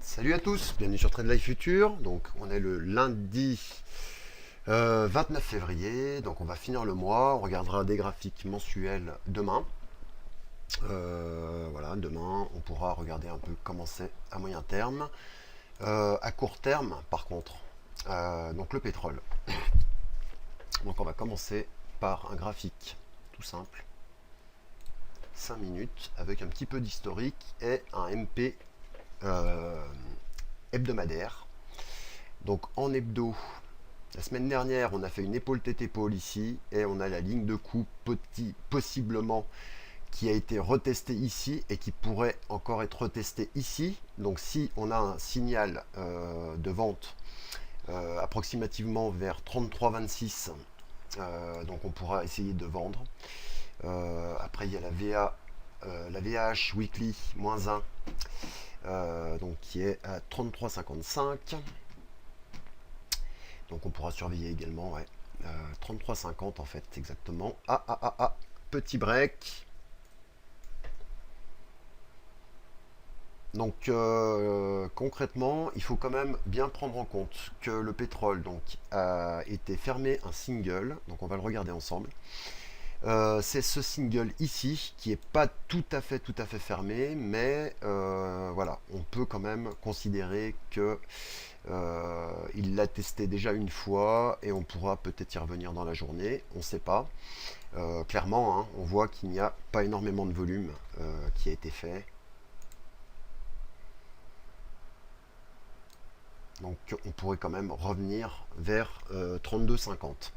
Salut à tous, bienvenue sur Trade Life Future. Donc on est le lundi 29 février, donc on va finir le mois, on regardera des graphiques mensuels demain. Voilà, demain on pourra regarder un peu comment c'est à moyen terme. À court terme par contre, donc le pétrole. Donc on va commencer par un graphique tout simple, 5 minutes, avec un petit peu d'historique et un MP hebdomadaire. Donc en hebdo, la semaine dernière, on a fait une épaule TT pôle ici et on a la ligne de coup possiblement qui a été retestée ici et qui pourrait encore être retestée ici. Donc si on a un signal de vente approximativement vers 33,26, donc on pourra essayer de vendre. Après il y a la VH Weekly moins 1, donc qui est à 33,55. Donc on pourra surveiller également, ouais. 33,50 en fait, exactement. Petit break. Donc concrètement, il faut quand même bien prendre en compte que le pétrole donc, a été fermé un single, donc on va le regarder ensemble. C'est ce single ici qui est pas tout à fait fermé, mais voilà, on peut quand même considérer que il l'a testé déjà une fois et on pourra peut-être y revenir dans la journée, on ne sait pas. Clairement, hein, on voit qu'il n'y a pas énormément de volume qui a été fait. Donc on pourrait quand même revenir vers 32,50.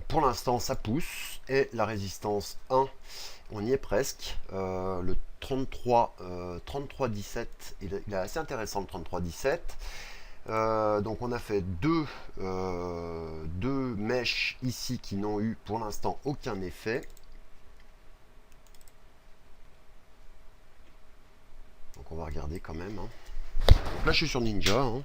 Pour l'instant, ça pousse et la résistance 1, on y est presque. Le 33,17, il est assez intéressant le 33,17. Donc on a fait deux mèches ici qui n'ont eu pour l'instant aucun effet. Donc on va regarder quand même. Hein. Donc là je suis sur Ninja. Hein.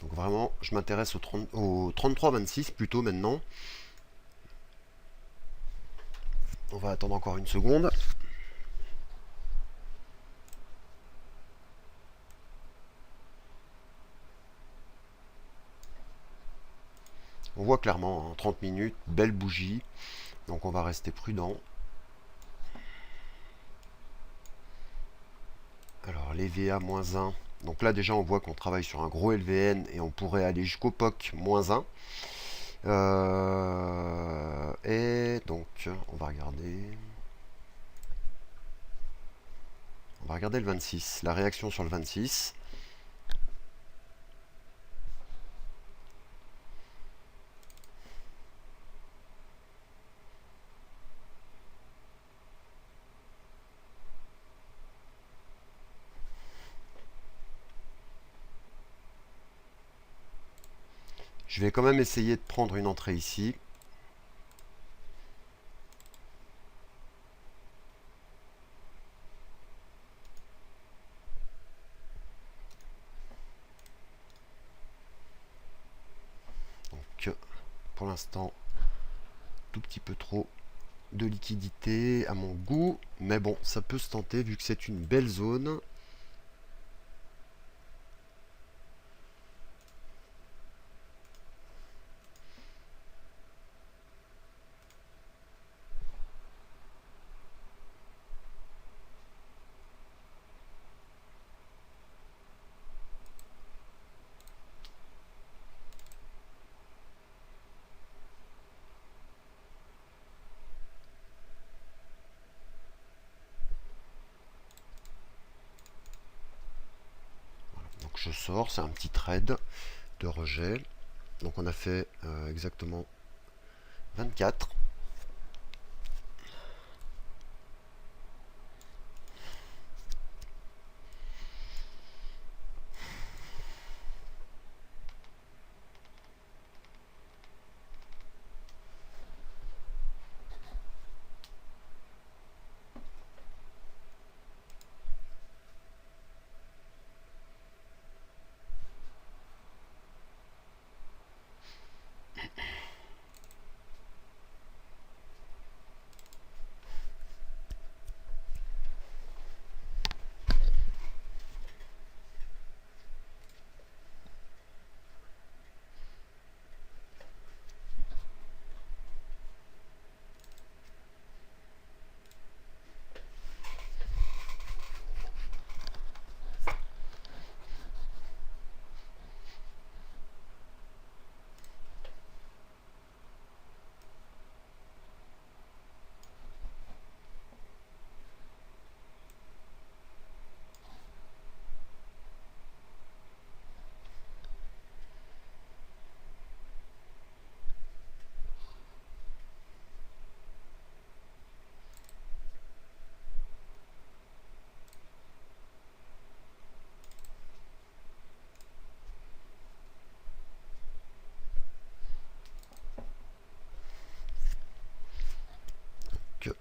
Donc vraiment je m'intéresse au 33,26 plutôt maintenant. On va attendre encore une seconde. On voit clairement, hein, 30 minutes, belle bougie. Donc on va rester prudent. Alors les VA-1. Donc là déjà on voit qu'on travaille sur un gros LVN et on pourrait aller jusqu'au POC-1. Et donc on va regarder. On va regarder le 26. La réaction sur le 26. Je vais quand même essayer de prendre une entrée ici. Donc pour l'instant, tout petit peu trop de liquidité à mon goût. Mais bon, ça peut se tenter vu que c'est une belle zone. Donc je sors, c'est un petit trade de rejet. Donc on a fait exactement 24.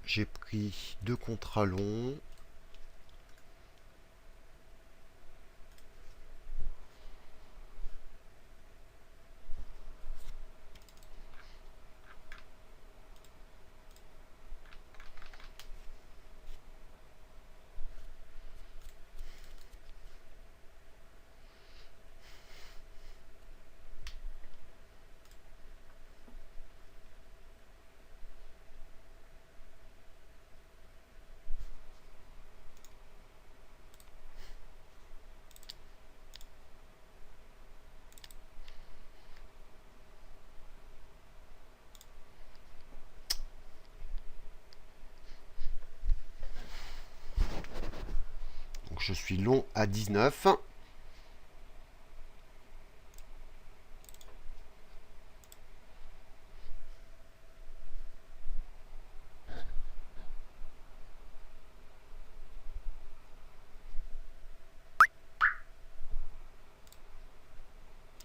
J'ai pris 2 contrats longs. Donc je suis long à 19.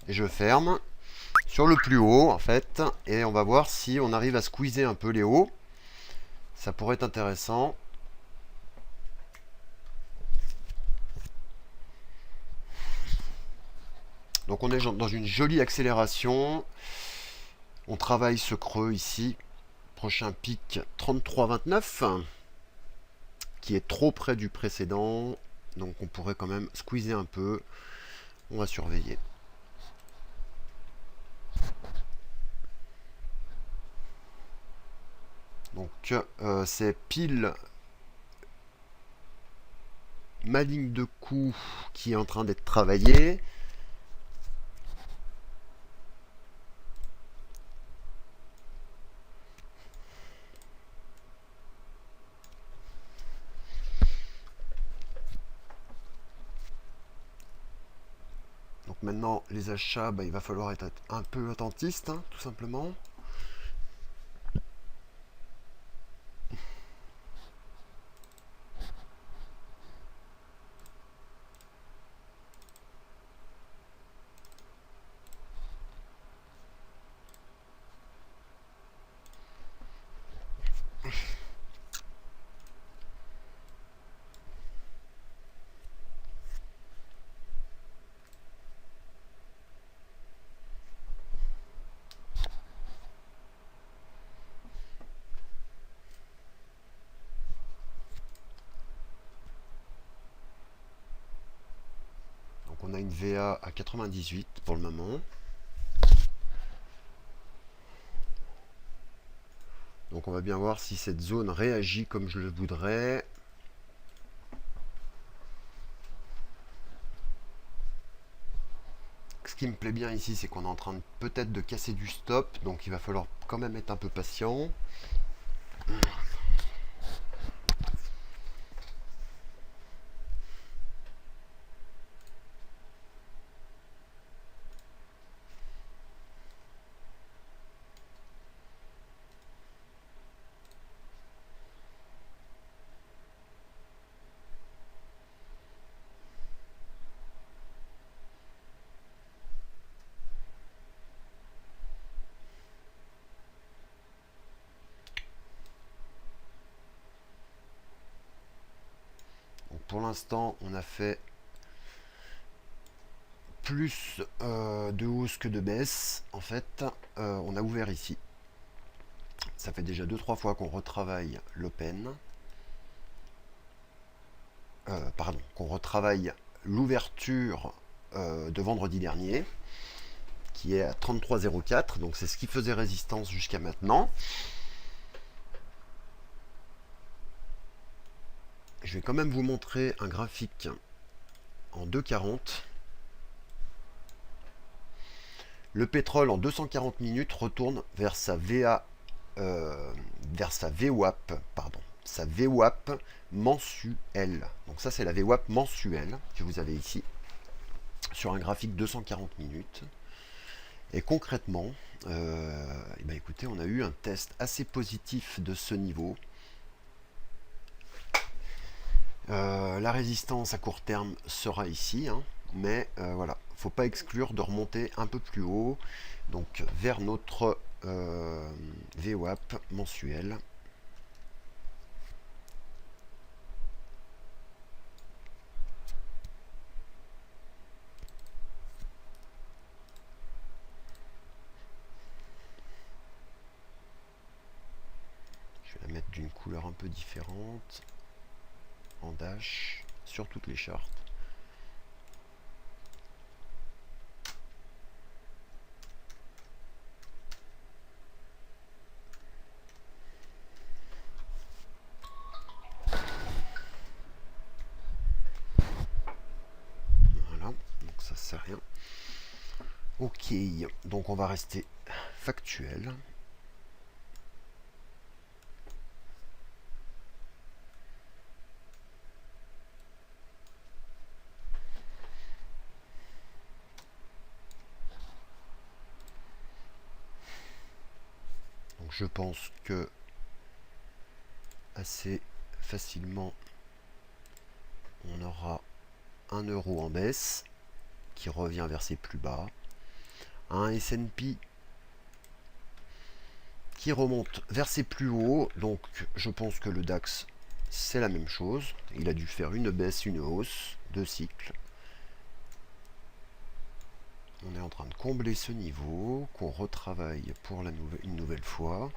Et je ferme sur le plus haut en fait, et on va voir si on arrive à squeezer un peu les hauts. Ça pourrait être intéressant. Donc on est dans une jolie accélération. On travaille ce creux ici. Prochain pic 33,29 qui est trop près du précédent. Donc on pourrait quand même squeezer un peu. On va surveiller. Donc c'est pile ma ligne de coup qui est en train d'être travaillée. Donc maintenant les achats, il va falloir être un peu attentiste, hein, tout simplement. On a une VA à 98 pour le moment. Donc on va bien voir si cette zone réagit comme je le voudrais. Ce qui me plaît bien ici, c'est qu'on est en train peut-être de casser du stop. Donc il va falloir quand même être un peu patient. Pour l'instant, on a fait plus de hausse que de baisse. En fait, on a ouvert ici. Ça fait déjà 2-3 fois qu'on retravaille l'open. Pardon, qu'on retravaille l'ouverture de vendredi dernier, qui est à 33,04. Donc c'est ce qui faisait résistance jusqu'à maintenant. Je vais quand même vous montrer un graphique en 2,40. Le pétrole en 240 minutes retourne vers sa VA, vers sa VWAP, pardon, sa VWAP mensuelle. Donc ça c'est la VWAP mensuelle que vous avez ici sur un graphique 240 minutes. Et concrètement, écoutez, on a eu un test assez positif de ce niveau. La résistance à court terme sera ici, hein, mais voilà, faut pas exclure de remonter un peu plus haut, donc vers notre VWAP mensuel. un peu différente en dash sur toutes les chartes. Voilà, donc ça sert à rien. Ok, donc on va rester factuel. Donc je pense que assez facilement on aura 1 euro en baisse qui revient vers ses plus bas, un S&P qui remonte vers ses plus hauts, donc je pense que le DAX c'est la même chose, il a dû faire une baisse, une hausse, 2 cycles. On est en train de combler ce niveau, qu'on retravaille pour une nouvelle fois.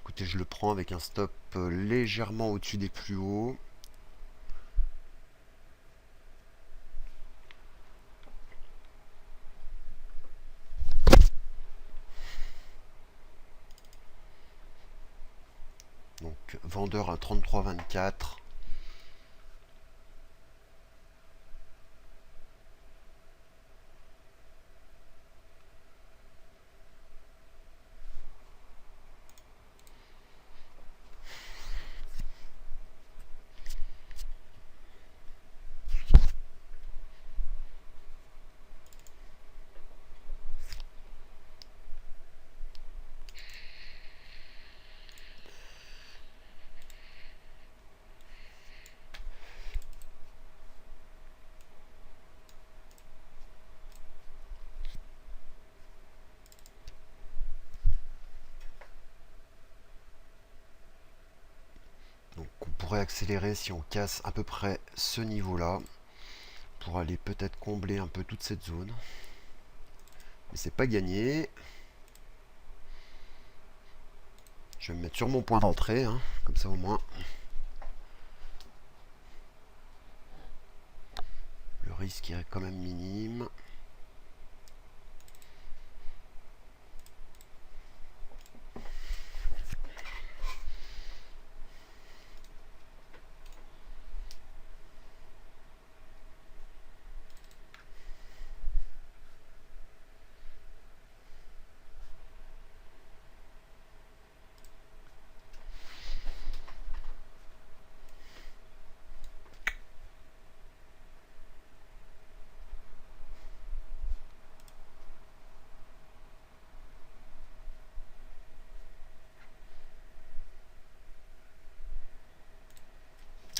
Écoutez, je le prends avec un stop légèrement au-dessus des plus hauts. Donc vendeur à 33,24. Donc on pourrait accélérer si on casse à peu près ce niveau-là pour aller peut-être combler un peu toute cette zone. Mais c'est pas gagné. Je vais me mettre sur mon point d'entrée, hein, comme ça au moins. Le risque est quand même minime.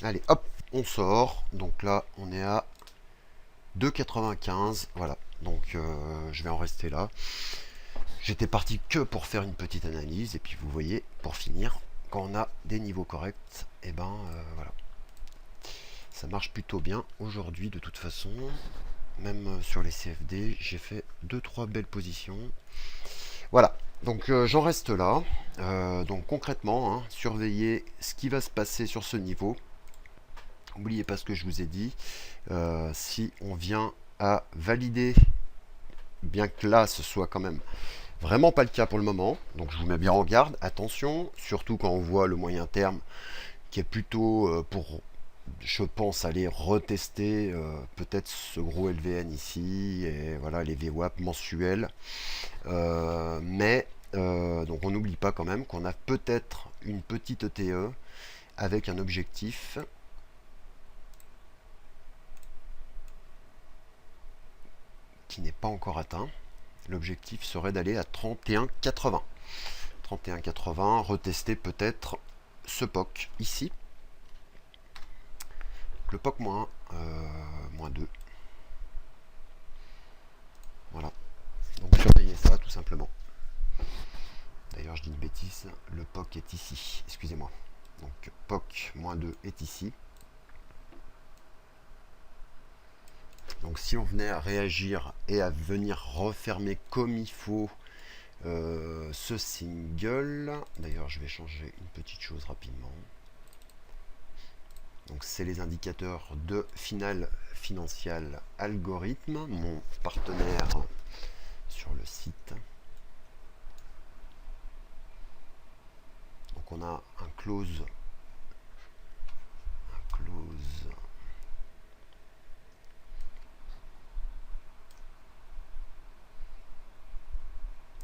Allez, hop, on sort. Donc là, on est à 2,95. Voilà, donc je vais en rester là. J'étais parti que pour faire une petite analyse. Et puis vous voyez, pour finir, quand on a des niveaux corrects, et ben voilà. Ça marche plutôt bien aujourd'hui de toute façon. Même sur les CFD, j'ai fait 2-3 belles positions. Voilà, donc j'en reste là. Donc concrètement, hein, surveillez ce qui va se passer sur ce niveau. N'oubliez pas ce que je vous ai dit. Si on vient à valider, bien que là ce soit quand même vraiment pas le cas pour le moment, donc je vous mets bien en garde, attention, surtout quand on voit le moyen terme qui est plutôt pour, je pense, aller retester peut-être ce gros LVN ici, et voilà les VWAP mensuels. Donc on n'oublie pas quand même qu'on a peut-être une petite ETE avec un objectif qui n'est pas encore atteint. L'objectif serait d'aller à 31,80. 31,80, retester peut-être ce POC ici. Le POC moins 2. Voilà. Donc surveillez ça tout simplement. D'ailleurs je dis une bêtise, le POC est ici, excusez-moi. Donc POC moins 2 est ici. Donc si on venait à réagir et à venir refermer comme il faut ce single, d'ailleurs je vais changer une petite chose rapidement. Donc c'est les indicateurs de Final Financial Algorithm, mon partenaire sur le site. Donc on a un close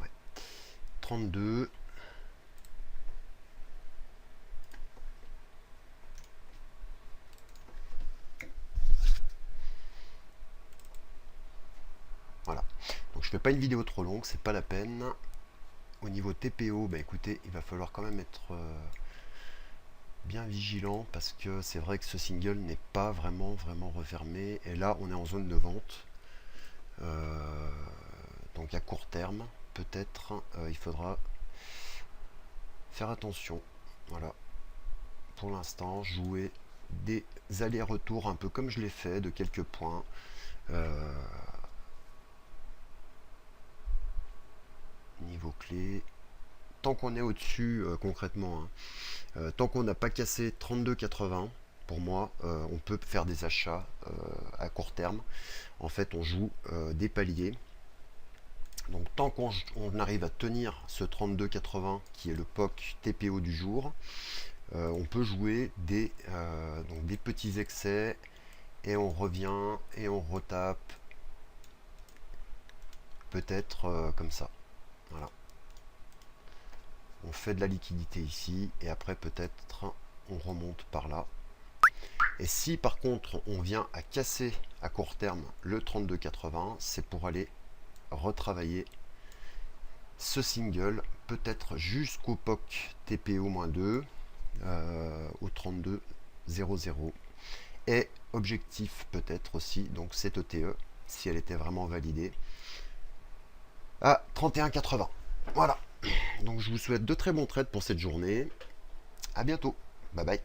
ouais, 32. Voilà, donc je fais pas une vidéo trop longue, c'est pas la peine. Au niveau TPO, bah écoutez, il va falloir quand même être bien vigilant parce que c'est vrai que ce single n'est pas vraiment refermé et là on est en zone de vente. Donc à court terme, peut-être il faudra faire attention. Voilà, pour l'instant, jouer des allers-retours un peu comme je l'ai fait, de quelques points. Niveau clé, tant qu'on est au-dessus concrètement, hein, tant qu'on n'a pas cassé 32,80, pour moi, on peut faire des achats à court terme. En fait, on joue des paliers. Donc tant qu'on arrive à tenir ce 32,80 qui est le POC TPO du jour, on peut jouer donc des petits excès et on revient et on retape peut-être comme ça. Voilà. On fait de la liquidité ici et après peut-être on remonte par là. Et si par contre on vient à casser à court terme le 32,80, c'est pour aller retravailler ce single peut-être jusqu'au POC TPO-2 au 32,00 et objectif peut-être aussi, donc cette ETE si elle était vraiment validée à 31,80. Voilà, donc je vous souhaite de très bons trades pour cette journée. À bientôt, bye bye.